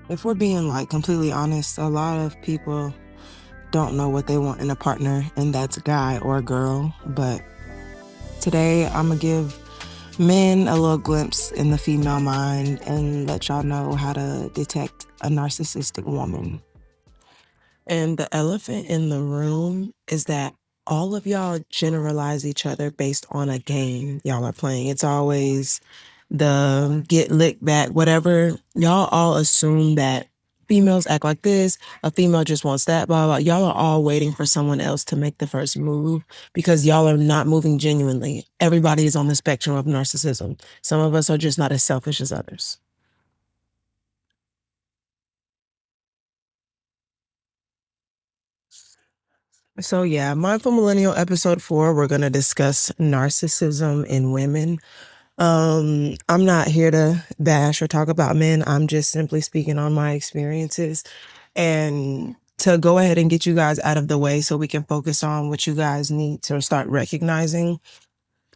If we're being like completely honest, a lot of people don't know what they want in a partner, and that's a guy or a girl. But today I'm gonna give men a little glimpse in the female mind and let y'all know how to detect a narcissistic woman. And the elephant in the room is that all of y'all generalize each other based on a game y'all are playing. It's always the get licked back, whatever. Y'all all assume that females act like this, a female just wants that, blah, blah. Y'all are all waiting for someone else to make the first move because y'all are not moving genuinely. Everybody is on the spectrum of narcissism. Some of us are just not as selfish as others. So yeah, Mindful Millennial episode 4, we're gonna discuss narcissism in women. I'm not here to bash or talk about men. I'm just simply speaking on my experiences and to go ahead and get you guys out of the way so we can focus on what you guys need to start recognizing.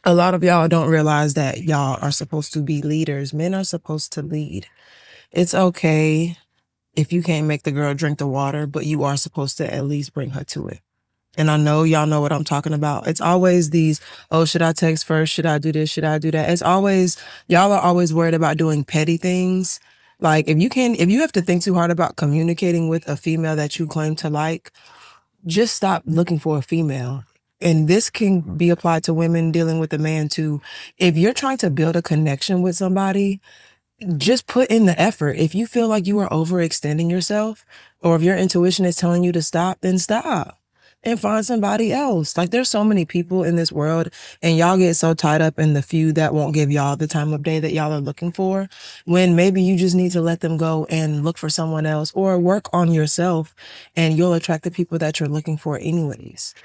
A lot of y'all don't realize that y'all are supposed to be leaders. Men are supposed to lead. It's okay if you can't make the girl drink the water, but you are supposed to at least bring her to it. And I know y'all know what I'm talking about. It's always these, oh, should I text first? Should I do this? Should I do that? It's always, y'all are always worried about doing petty things. Like if you have to think too hard about communicating with a female that you claim to like, just stop looking for a female. And this can be applied to women dealing with a man too. If you're trying to build a connection with somebody, just put in the effort. If you feel like you are overextending yourself, or if your intuition is telling you to stop, then stop and find somebody else. Like there's so many people in this world and y'all get so tied up in the few that won't give y'all the time of day that y'all are looking for, when maybe you just need to let them go and look for someone else or work on yourself and you'll attract the people that you're looking for anyways.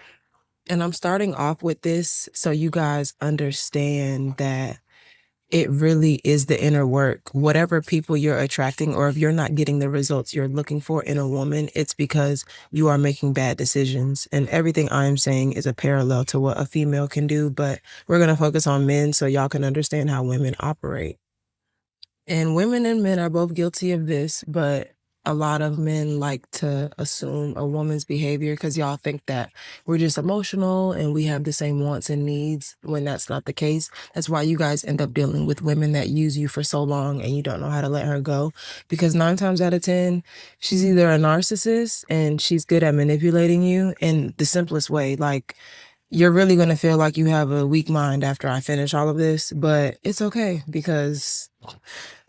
And I'm starting off with this so you guys understand that it really is the inner work. Whatever people you're attracting, or if you're not getting the results you're looking for in a woman, it's because you are making bad decisions. And everything I'm saying is a parallel to what a female can do, but we're going to focus on men so y'all can understand how women operate. And women and men are both guilty of this, but a lot of men like to assume a woman's behavior because y'all think that we're just emotional and we have the same wants and needs when that's not the case. That's why you guys end up dealing with women that use you for so long and you don't know how to let her go. Because 9 times out of 10, she's either a narcissist and she's good at manipulating you in the simplest way. Like, you're really going to feel like you have a weak mind after I finish all of this, but it's okay because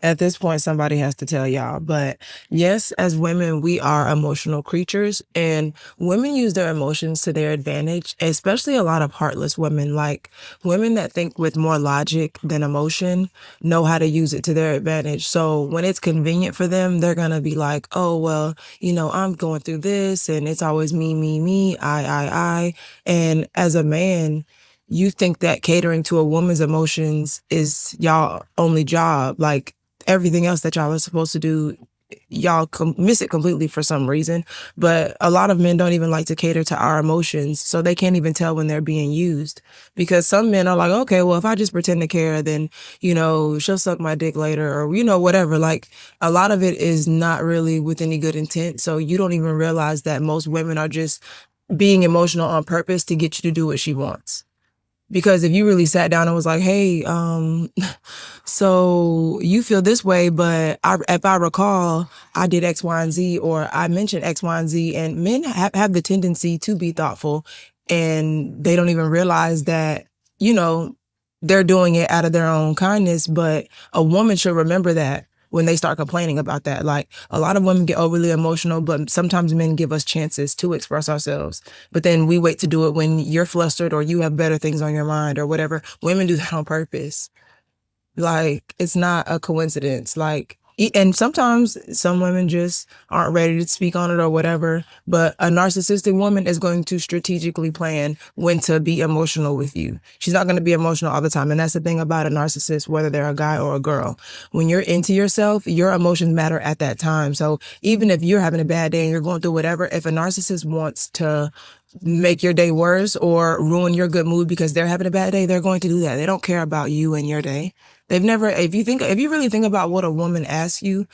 at this point, somebody has to tell y'all. But yes, as women, we are emotional creatures, and women use their emotions to their advantage, especially a lot of heartless women. Like women that think with more logic than emotion know how to use it to their advantage. So when it's convenient for them, they're going to be like, oh, well, I'm going through this, and it's always me, I. And as a man, you think that catering to a woman's emotions is y'all only job. Like everything else that y'all are supposed to do, y'all miss it completely for some reason. But a lot of men don't even like to cater to our emotions, so they can't even tell when they're being used. Because some men are like, okay, well, if I just pretend to care, then, she'll suck my dick later or, whatever. Like a lot of it is not really with any good intent. So you don't even realize that most women are just being emotional on purpose to get you to do what she wants. Because if you really sat down and was like, hey, so you feel this way, but if I recall, I did X, Y, and Z, or I mentioned X, Y, and Z, and men have the tendency to be thoughtful, and they don't even realize that, you know, they're doing it out of their own kindness, but a woman should remember that when they start complaining about that. Like a lot of women get overly emotional, but sometimes men give us chances to express ourselves. But then we wait to do it when you're flustered or you have better things on your mind or whatever. Women do that on purpose. Like, it's not a coincidence. Like, and sometimes some women just aren't ready to speak on it or whatever. But a narcissistic woman is going to strategically plan when to be emotional with you. She's not going to be emotional all the time. And that's the thing about a narcissist, whether they're a guy or a girl. When you're into yourself, your emotions matter at that time. So even if you're having a bad day and you're going through whatever, if a narcissist wants to make your day worse or ruin your good mood because they're having a bad day, they're going to do that. They don't care about you and your day. They've never, if you really think about what a woman asks you,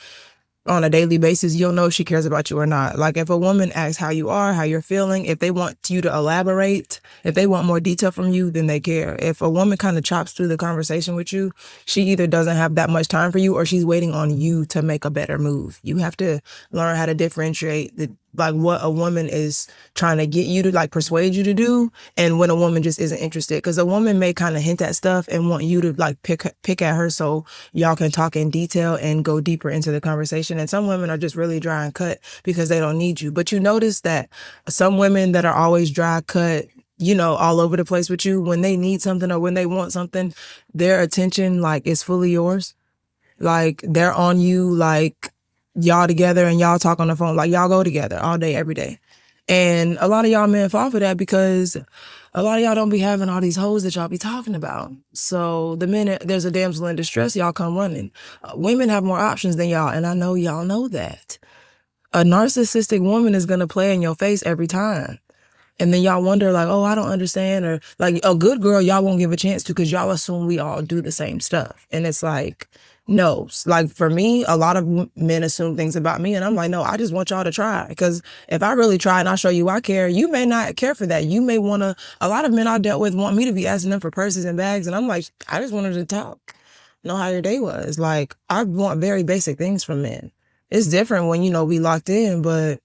on a daily basis, you'll know if she cares about you or not. Like if a woman asks how you are, how you're feeling, if they want you to elaborate, if they want more detail from you, then they care. If a woman kind of chops through the conversation with you, she either doesn't have that much time for you or she's waiting on you to make a better move. You have to learn how to differentiate the like what a woman is trying to get you to like persuade you to do and when a woman just isn't interested, because a woman may kind of hint at stuff and want you to like pick at her so y'all can talk in detail and go deeper into the conversation. And some women are just really dry and cut because they don't need you. But you notice that some women that are always dry cut, you know, all over the place with you, when they need something or when they want something, their attention like is fully yours. Like they're on you, like y'all together and y'all talk on the phone, like y'all go together all day, every day. And a lot of y'all men fall for that because a lot of y'all don't be having all these hoes that y'all be talking about. So the minute there's a damsel in distress, y'all come running. Women have more options than y'all, and I know y'all know that. A narcissistic woman is gonna play in your face every time. And then y'all wonder like, oh, I don't understand. Or like a good girl, y'all won't give a chance to because y'all assume we all do the same stuff. And it's like, no. Like for me, a lot of men assume things about me. And I'm like, no, I just want y'all to try. Because if I really try and I show you I care, you may not care for that. You may want to, a lot of men I dealt with want me to be asking them for purses and bags. And I'm like, I just wanted to talk, know how your day was. Like I want very basic things from men. It's different when, you know, we locked in, but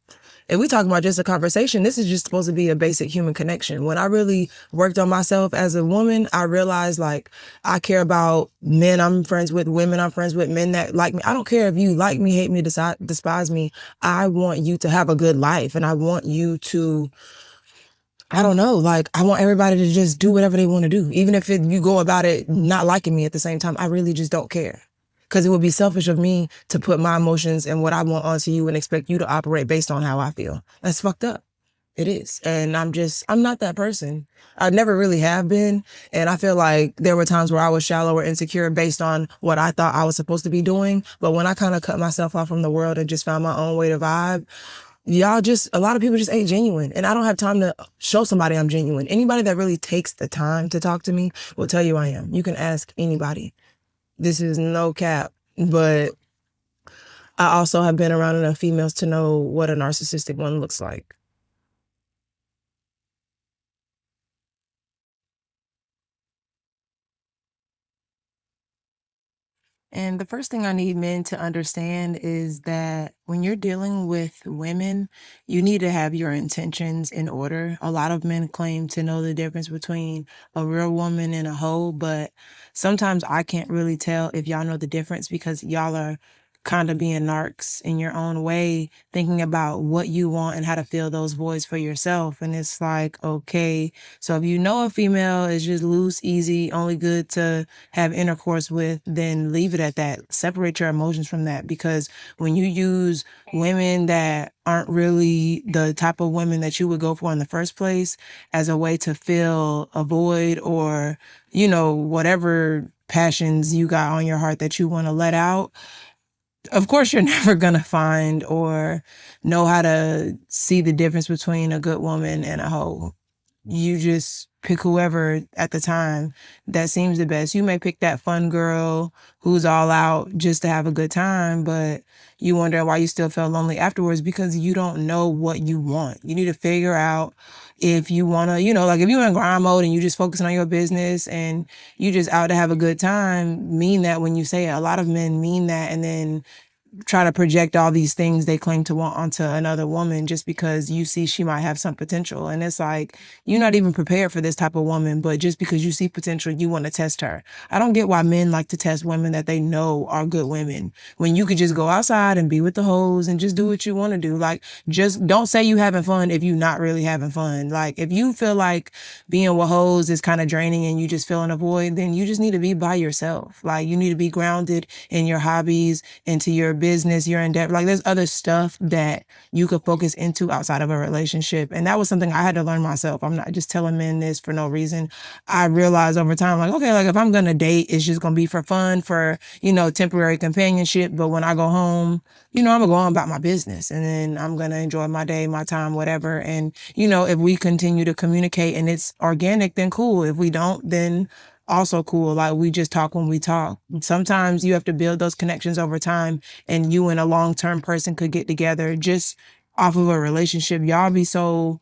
if we talk about just a conversation, this is just supposed to be a basic human connection. When I really worked on myself as a woman, I realized like I care about men I'm friends with, women I'm friends with, men that like me. I don't care if you like me, hate me, despise me. I want you to have a good life and I want you to, I don't know, like I want everybody to just do whatever they want to do. Even if you go about it not liking me at the same time, I really just don't care. Because it would be selfish of me to put my emotions and what I want onto you and expect you to operate based on how I feel. That's fucked up. It is. And I'm not that person. I never really have been. And I feel like there were times where I was shallow or insecure based on what I thought I was supposed to be doing. But when I kind of cut myself off from the world and just found my own way to vibe, a lot of people just ain't genuine. And I don't have time to show somebody I'm genuine. Anybody that really takes the time to talk to me will tell you I am. You can ask anybody. This is no cap, but I also have been around enough females to know what a narcissistic one looks like. And the first thing I need men to understand is that when you're dealing with women, you need to have your intentions in order. A lot of men claim to know the difference between a real woman and a hoe, but sometimes I can't really tell if y'all know the difference because y'all are kind of being narcs in your own way, thinking about what you want and how to fill those voids for yourself. And it's like, okay, so if you know a female is just loose, easy, only good to have intercourse with, then leave it at that. Separate your emotions from that, because when you use women that aren't really the type of women that you would go for in the first place as a way to fill a void or, you know, whatever passions you got on your heart that you want to let out, of course you're never going to find or know how to see the difference between a good woman and a hoe. You just pick whoever at the time that seems the best. You may pick that fun girl who's all out just to have a good time, but you wonder why you still felt lonely afterwards because you don't know what you want. You need to figure out if you want to, you know, like if you're in grind mode and you just focusing on your business and you just out to have a good time, mean that when you say it. A lot of men mean that and then try to project all these things they claim to want onto another woman just because you see she might have some potential. And it's like, you're not even prepared for this type of woman, but just because you see potential, you want to test her. I don't get why men like to test women that they know are good women when you could just go outside and be with the hoes and just do what you want to do. Like, just don't say you having fun if you're not really having fun. Like, if you feel like being with hoes is kind of draining and you just feeling a void, then you just need to be by yourself. Like, you need to be grounded in your hobbies, into your business, your endeavor. Like there's other stuff that you could focus into outside of a relationship. And that was something I had to learn myself. I'm not just telling men this for no reason. I realized over time, like, okay, like if I'm going to date, it's just going to be for fun, for, you know, temporary companionship. But when I go home, you know, I'm going to go on about my business and then I'm going to enjoy my day, my time, whatever. And, you know, if we continue to communicate and it's organic, then cool. If we don't, then also cool. Like we just talk when we talk. Sometimes you have to build those connections over time, and you and a long-term person could get together just off of a relationship. Y'all be so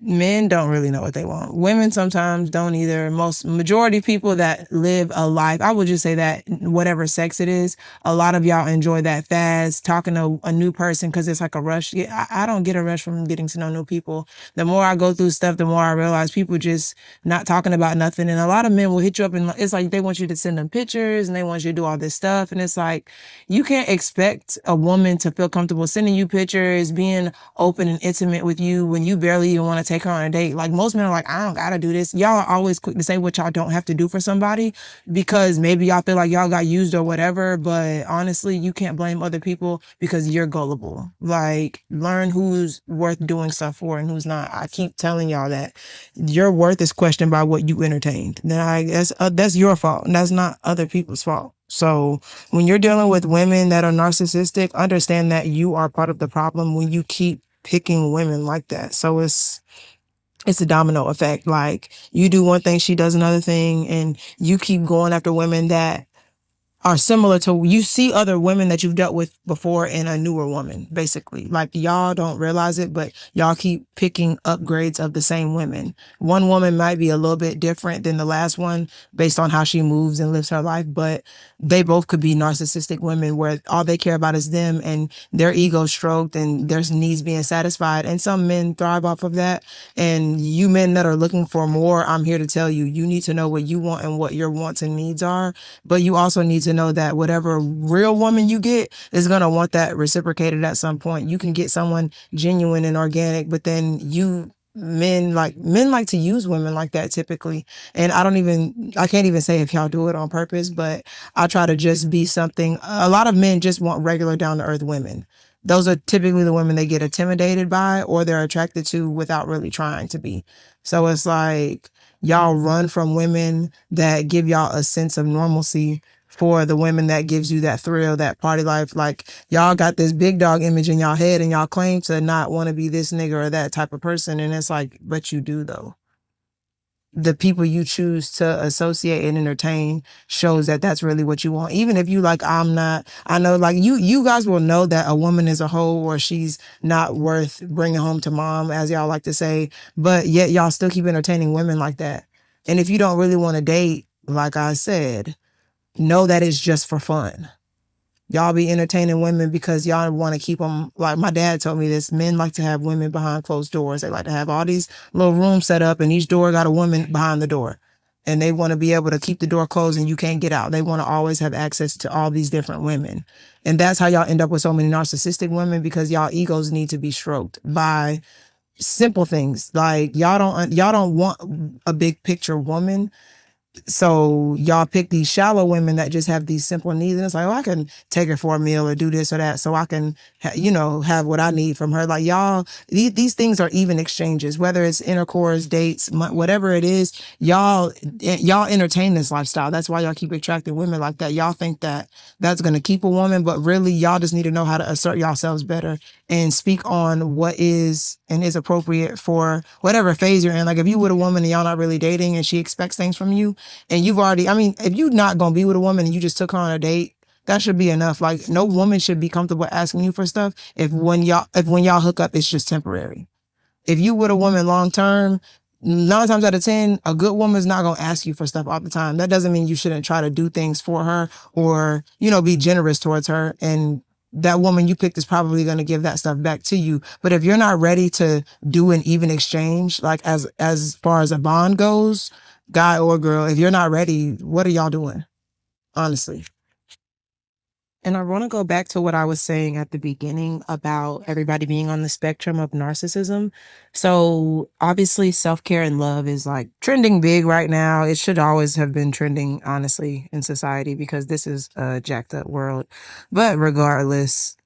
men don't really know what they want. Women sometimes don't either. Most majority people that live a life, I would just say that whatever sex it is, a lot of y'all enjoy that fast talking to a new person because it's like a rush. Yeah, I don't get a rush from getting to know new people. The more I go through stuff, the more I realize people just not talking about nothing. And a lot of men will hit you up and it's like they want you to send them pictures and they want you to do all this stuff. And it's like you can't expect a woman to feel comfortable sending you pictures, being open and intimate with you when you barely even want to take her on a date. Like most men are like, I don't gotta do this. Y'all are always quick to say what y'all don't have to do for somebody because maybe y'all feel like y'all got used or whatever. But honestly, you can't blame other people because you're gullible. Like learn who's worth doing stuff for and who's not. I keep telling y'all that your worth is questioned by what you entertained. Then I guess that's your fault. And that's not other people's fault. So when you're dealing with women that are narcissistic, understand that you are part of the problem when you keep picking women like that. So it's a domino effect. Like you do one thing, she does another thing, and you keep going after women that are similar to, you see other women that you've dealt with before in a newer woman, basically. Like y'all don't realize it, but y'all keep picking upgrades of the same women. One woman might be a little bit different than the last one based on how she moves and lives her life, but they both could be narcissistic women where all they care about is them and their ego stroked and their needs being satisfied. And some men thrive off of that. And you men that are looking for more, I'm here to tell you, you need to know what you want and what your wants and needs are. But you also need to know that whatever real woman you get is going to want that reciprocated at some point. You can get someone genuine and organic, but then men like to use women like that typically. And I can't even say if y'all do it on purpose, but I try to just be something. A lot of men just want regular down to earth women. Those are typically the women they get intimidated by or they're attracted to without really trying to be. So it's like y'all run from women that give y'all a sense of normalcy for the women that gives you that thrill, that party life. Like y'all got this big dog image in y'all head and y'all claim to not want to be this nigga or that type of person. And it's like, but you do though. The people you choose to associate and entertain shows that that's really what you want. Even if you like, I'm not, I know like you guys will know that a woman is a hoe or she's not worth bringing home to mom, as y'all like to say, but yet y'all still keep entertaining women like that. And if you don't really want to date, like I said, know that it's just for fun. Y'all be entertaining women because y'all want to keep them, like my dad told me this, men like to have women behind closed doors. They like to have all these little rooms set up and each door got a woman behind the door. And they want to be able to keep the door closed and you can't get out. They want to always have access to all these different women. And that's how y'all end up with so many narcissistic women because y'all egos need to be stroked by simple things. Like y'all don't want a big picture woman. So y'all pick these shallow women that just have these simple needs. And it's like, oh, I can take her for a meal or do this or that. So I can, have what I need from her. Like y'all, these things are even exchanges, whether it's intercourse, dates, whatever it is, y'all entertain this lifestyle. That's why y'all keep attracting women like that. Y'all think that that's going to keep a woman, but really y'all just need to know how to assert yourselves better and speak on what is and is appropriate for whatever phase you're in. Like if you with a woman and y'all not really dating and she expects things from you, and you've already, if you're not going to be with a woman and you just took her on a date, that should be enough. Like no woman should be comfortable asking you for stuff if when y'all hook up, it's just temporary. If you with a woman long term, 9 times out of 10, a good woman is not going to ask you for stuff all the time. That doesn't mean you shouldn't try to do things for her or, be generous towards her. And that woman you picked is probably going to give that stuff back to you. But if you're not ready to do an even exchange, like as far as a bond goes, guy or girl, if you're not ready, what are y'all doing? Honestly. And I want to go back to what I was saying at the beginning about everybody being on the spectrum of narcissism. So obviously self-care and love is like trending big right now. It should always have been trending, honestly, in society because this is a jacked up world. But regardless,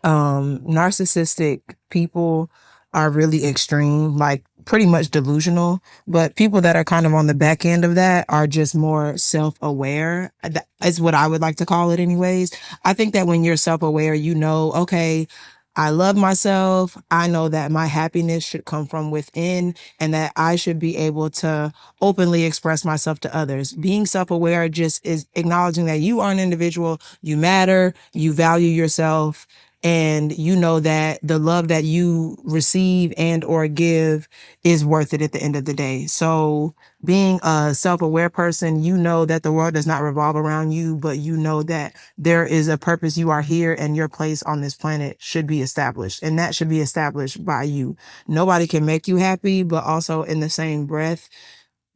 narcissistic people are really extreme, like pretty much delusional, but people that are kind of on the back end of that are just more self-aware. That is what I would like to call it anyways. I think that when you're self-aware, okay, I love myself. I know that my happiness should come from within and that I should be able to openly express myself to others. Being self-aware just is acknowledging that you are an individual, you matter, you value yourself, and you know that the love that you receive and or give is worth it at the end of the day. So being a self-aware person, you know that the world does not revolve around you, but you know that there is a purpose. You are here and your place on this planet should be established, and that should be established by you. Nobody can make you happy, but also in the same breath,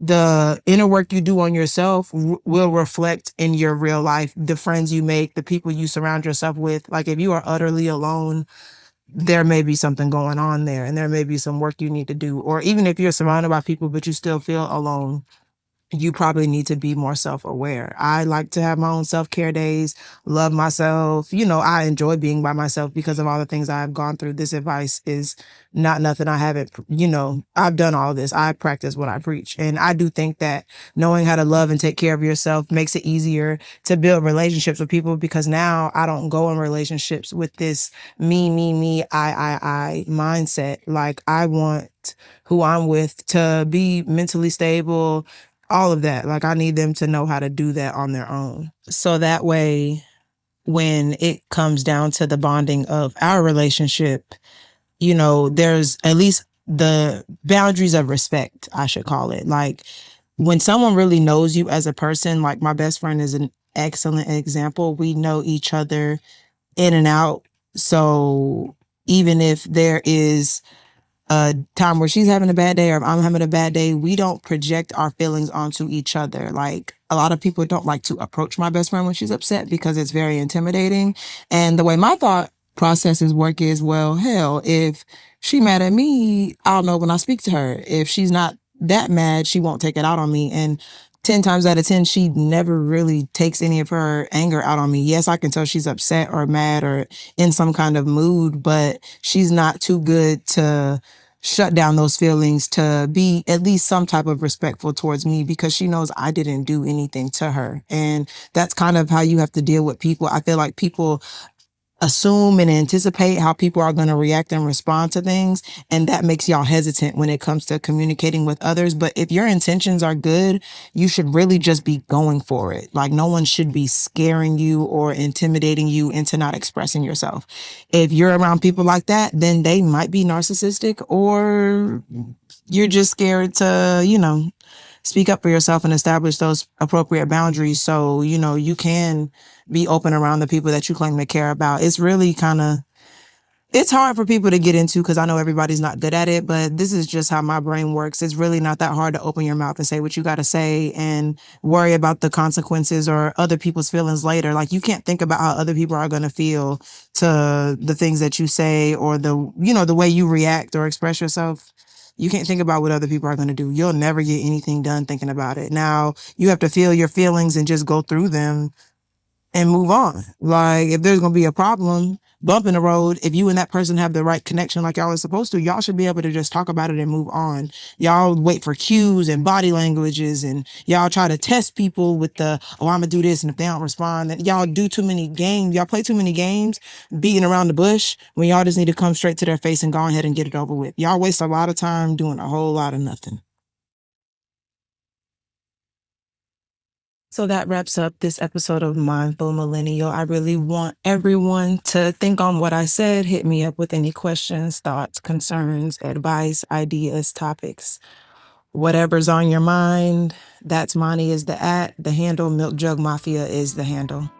the inner work you do on yourself will reflect in your real life, the friends you make, the people you surround yourself with. Like if you are utterly alone, there may be something going on there and there may be some work you need to do. Or even if you're surrounded by people, but you still feel alone, you probably need to be more self-aware. I like to have my own self-care days, love myself. You know, I enjoy being by myself because of all the things I've gone through. This advice is not nothing I haven't, I've done all this. I practice what I preach. And I do think that knowing how to love and take care of yourself makes it easier to build relationships with people, because now I don't go in relationships with this me, I mindset. Like I want who I'm with to be mentally stable, all of that. Like I need them to know how to do that on their own. So that way, when it comes down to the bonding of our relationship, there's at least the boundaries of respect, I should call it. Like when someone really knows you as a person, like my best friend is an excellent example. We know each other in and out. So even if there is a time where she's having a bad day or if I'm having a bad day, we don't project our feelings onto each other. Like a lot of people don't like to approach my best friend when she's upset because it's very intimidating. And the way my thought processes work is, well, hell, if she mad at me, I'll know when I speak to her. If she's not that mad, she won't take it out on me. And 10 times out of 10, she never really takes any of her anger out on me. Yes, I can tell she's upset or mad or in some kind of mood, but she's not too good to shut down those feelings, to be at least some type of respectful towards me, because she knows I didn't do anything to her. And that's kind of how you have to deal with people. I feel like people assume and anticipate how people are going to react and respond to things. And that makes y'all hesitant when it comes to communicating with others. But if your intentions are good, you should really just be going for it. Like no one should be scaring you or intimidating you into not expressing yourself. If you're around people like that, then they might be narcissistic, or you're just scared to, speak up for yourself and establish those appropriate boundaries so, you can be open around the people that you claim to care about. It's really it's hard for people to get into because I know everybody's not good at it, but this is just how my brain works. It's really not that hard to open your mouth and say what you got to say and worry about the consequences or other people's feelings later. Like you can't think about how other people are going to feel to the things that you say or the way you react or express yourself. You can't think about what other people are going to do. You'll never get anything done thinking about it. Now you have to feel your feelings and just go through them and move on. Like if there's going to be a problem, bump in the road, if you and that person have the right connection like y'all are supposed to, y'all should be able to just talk about it and move on. Y'all wait for cues and body languages, and y'all try to test people with I'm gonna do this, and if they don't respond, then y'all do too many games. Y'all play too many games beating around the bush when y'all just need to come straight to their face and go ahead and get it over with. Y'all waste a lot of time doing a whole lot of nothing. So that wraps up this episode of Mindful Millennial. I really want everyone to think on what I said. Hit me up with any questions, thoughts, concerns, advice, ideas, topics, whatever's on your mind. That's Monty is the @ the handle. Milk Jug Mafia is the handle.